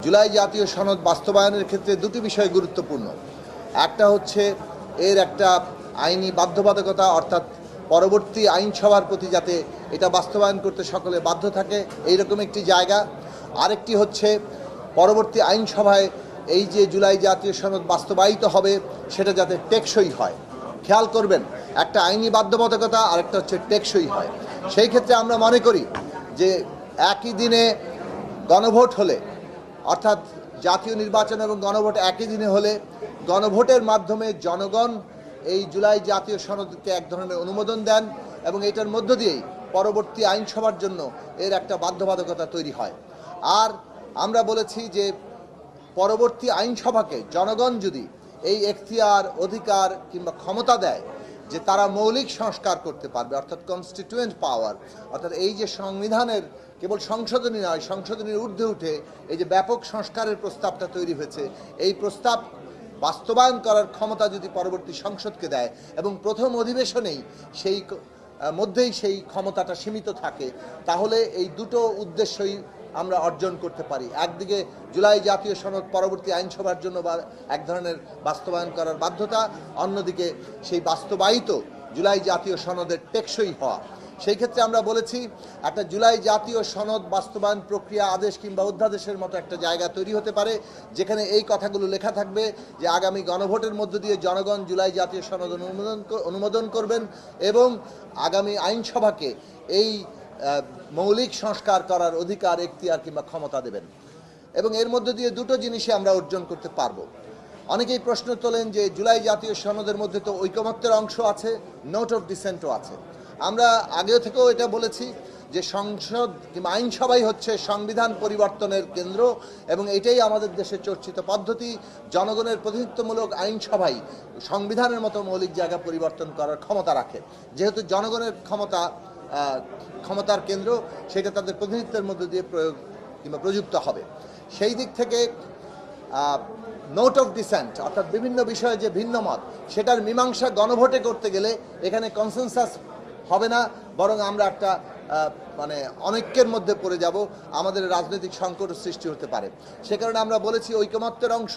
জুলাই জাতীয় সনদ বাস্তবায়নের ক্ষেত্রে দুটি বিষয় গুরুত্বপূর্ণ। একটা হচ্ছে এর একটা আইনি বাধ্যবাধকতা, অর্থাৎ পরবর্তী আইনসভার প্রতি যাতে এটা বাস্তবায়ন করতে সকলে বাধ্য থাকে এইরকম একটি জায়গা। আরেকটি হচ্ছে পরবর্তী আইনসভায় এই যে জুলাই জাতীয় সনদ বাস্তবায়িত হবে সেটা যাতে টেকসই হয়। খেয়াল করবেন, একটা আইনি বাধ্যবাধকতা আর একটা হচ্ছে টেকসই হয়। সেই ক্ষেত্রে আমরা মনে করি যে একই দিনে গণভোট হলে, অর্থাৎ জাতীয় নির্বাচন এবং গণভোট একই দিনে হলে গণভোটের মাধ্যমে জনগণ এই জুলাই জাতীয় সনদকে এক ধরনের অনুমোদন দেন এবং এটার মধ্য দিয়েই পরবর্তী আইনসভার জন্য এর একটা বাধ্যবাধকতা তৈরি হয়। আর আমরা বলেছি যে পরবর্তী আইনসভাকে জনগণ যদি এই এখতিয়ার, অধিকার কিংবা ক্ষমতা দেয় যে তারা মৌলিক সংস্কার করতে পারবে, অর্থাৎ কনস্টিটিউয়েন্ট পাওয়ার, অর্থাৎ এই যে সংবিধানের কেবল সংশোধনী নয়, সংশোধনীর ঊর্ধ্বে উঠে এই যে ব্যাপক সংস্কারের প্রস্তাবটা তৈরি হয়েছে, এই প্রস্তাব বাস্তবায়ন করার ক্ষমতা যদি পরবর্তী সংসদকে দেয় এবং প্রথম অধিবেশনেই মধ্যেই সেই ক্ষমতাটা সীমিত থাকে, তাহলে এই দুটো উদ্দেশ্যই আমরা অর্জন করতে পারি। একদিকে জুলাই জাতীয় সনদ পরবর্তী আইনসভার জন্য বা এক ধরনের বাস্তবায়ন করার বাধ্যতা, অন্যদিকে সেই বাস্তবায়িত জুলাই জাতীয় সনদের টেকসই হওয়া। সেই ক্ষেত্রে আমরা বলেছি একটা জুলাই জাতীয় সনদ বাস্তবায়ন প্রক্রিয়া, আদেশ কিংবা অধ্যাদেশের মতো একটা জায়গা তৈরি হতে পারে যেখানে এই কথাগুলো লেখা থাকবে যে আগামী গণভোটের মধ্য দিয়ে জনগণ জুলাই জাতীয় সনদ অনুমোদন করবেন এবং আগামী আইনসভাকে এই মৌলিক সংস্কার করার অধিকার, এখতিয়ার কিংবা ক্ষমতা দেবেন। এবং এর মধ্য দিয়ে দুটো জিনিসই আমরা অর্জন করতে পারবো। অনেকেই প্রশ্ন তোলেন যে জুলাই জাতীয় সনদের মধ্যে তো ঐকমত্যের অংশ আছে, নোট অফ ডিসেন্টও আছে। আমরা আগেও থেকেও এটা বলেছি যে সংসদ কিংবা আইনসভাই হচ্ছে সংবিধান পরিবর্তনের কেন্দ্র এবং এটাই আমাদের দেশে চর্চিত পদ্ধতি। জনগণের প্রতিনিধিত্বমূলক আইনসভাই সংবিধানের মতো মৌলিক জায়গা পরিবর্তন করার ক্ষমতা রাখে। যেহেতু জনগণের ক্ষমতার কেন্দ্র, সেটা তাদের প্রতিনিধিত্বের মধ্য দিয়ে প্রয়োগ কিংবা প্রযুক্ত হবে। সেই দিক থেকে নোট অফ ডিসেন্ট, অর্থাৎ বিভিন্ন বিষয়ে যে ভিন্ন মত, সেটার মীমাংসা গণভোটে করতে গেলে এখানে কনসেনসাস হবে না, বরং আমরা একটা অনৈক্যের মধ্যে পড়ে যাব, আমাদের রাজনৈতিক সংকট সৃষ্টি হতে পারে। সে কারণে আমরা বলেছি ঐকমত্যের অংশ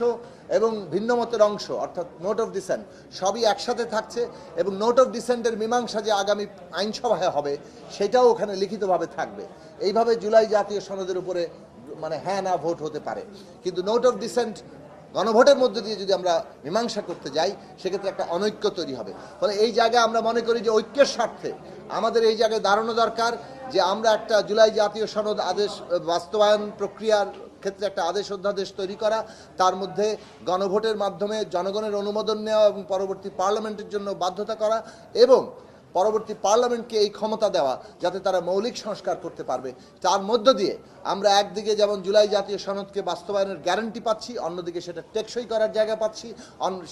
এবং ভিন্নমতের অংশ, অর্থাৎ নোট অফ ডিসেন্ট সবই একসাথে থাকছে এবং নোট অফ ডিসেন্টের মীমাংসা যে আগামী আইনসভায় হবে সেটাও ওখানে লিখিতভাবে থাকবে। এইভাবে জুলাই জাতীয় সনদের উপরে হ্যাঁ না ভোট হতে পারে, কিন্তু নোট অফ ডিসেন্ট গণভোটের মধ্যে দিয়ে যদি আমরা মীমাংসা করতে যাই সেক্ষেত্রে একটা অনৈক্য তৈরি হবে। ফলে এই জায়গায় আমরা মনে করি যে ঐক্যের স্বার্থে আমাদের এই জায়গায় দাঁড়ানো দরকার যে আমরা একটা জুলাই জাতীয় সনদ আদেশ বাস্তবায়ন প্রক্রিয়ার ক্ষেত্রে একটা আদেশ অধ্যাদেশ তৈরি করা, তার মধ্যে গণভোটের মাধ্যমে জনগণের অনুমোদন নেওয়া এবং পরবর্তী পার্লামেন্টের জন্য বাধ্যতা করা এবং পরবর্তী পার্লামেন্টকে এই ক্ষমতা দেওয়া যাতে তারা মৌলিক সংস্কার করতে পারবে। তার মধ্য দিয়ে আমরা একদিকে যেমন জুলাই জাতীয় সনদকে বাস্তবায়নের গ্যারান্টি পাচ্ছি, অন্যদিকে সেটা টেকসই করার জায়গা পাচ্ছি।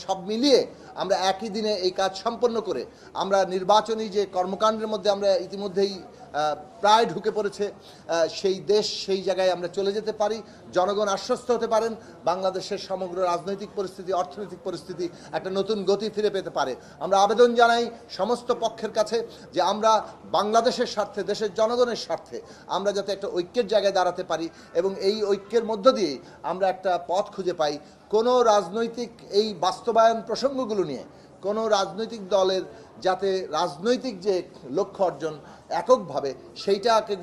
সব মিলিয়ে আমরা একই দিনে এই কাজ সম্পন্ন করে আমরা নির্বাচনী যে কর্মকাণ্ডের মধ্যে আমরা ইতিমধ্যেই প্রায় ঢুকে পড়েছে সেই দেশ, সেই জায়গায় আমরা চলে যেতে পারি। জনগণ আশ্বস্ত হতে পারেন, বাংলাদেশের সমগ্র রাজনৈতিক পরিস্থিতি, অর্থনৈতিক পরিস্থিতি একটা নতুন গতি ফিরে পেতে পারে। আমরা আবেদন জানাই সমস্ত পক্ষের কাছে যে আমরা বাংলাদেশের স্বার্থে, দেশের জনগণের স্বার্থে আমরা যাতে একটা ঐক্যের জায়গায় দাঁড়াতে পারি এবং এই ঐক্যের মধ্য দিয়ে আমরা একটা পথ খুঁজে পাই। কোনো রাজনৈতিক এই বাস্তবায়ন প্রসঙ্গগুলো নিয়ে কোনো রাজনৈতিক দলের যাতে রাজনৈতিক যে লক্ষ্য অর্জন এককভাবে সেইটাকে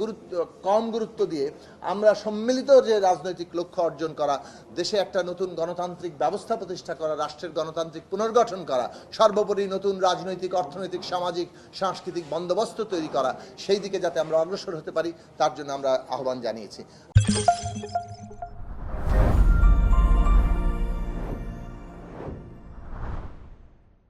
কম গুরুত্ব দিয়ে আমরা সম্মিলিত যে রাজনৈতিক লক্ষ্য অর্জন করা, দেশে একটা নতুন গণতান্ত্রিক ব্যবস্থা প্রতিষ্ঠা করা, রাষ্ট্রের গণতান্ত্রিক পুনর্গঠন করা, সর্বোপরি নতুন রাজনৈতিক, অর্থনৈতিক, সামাজিক, সাংস্কৃতিক বন্দোবস্ত তৈরি করা, সেই দিকে যাতে আমরা অগ্রসর হতে পারি তার জন্য আমরা আহ্বান জানিয়েছি।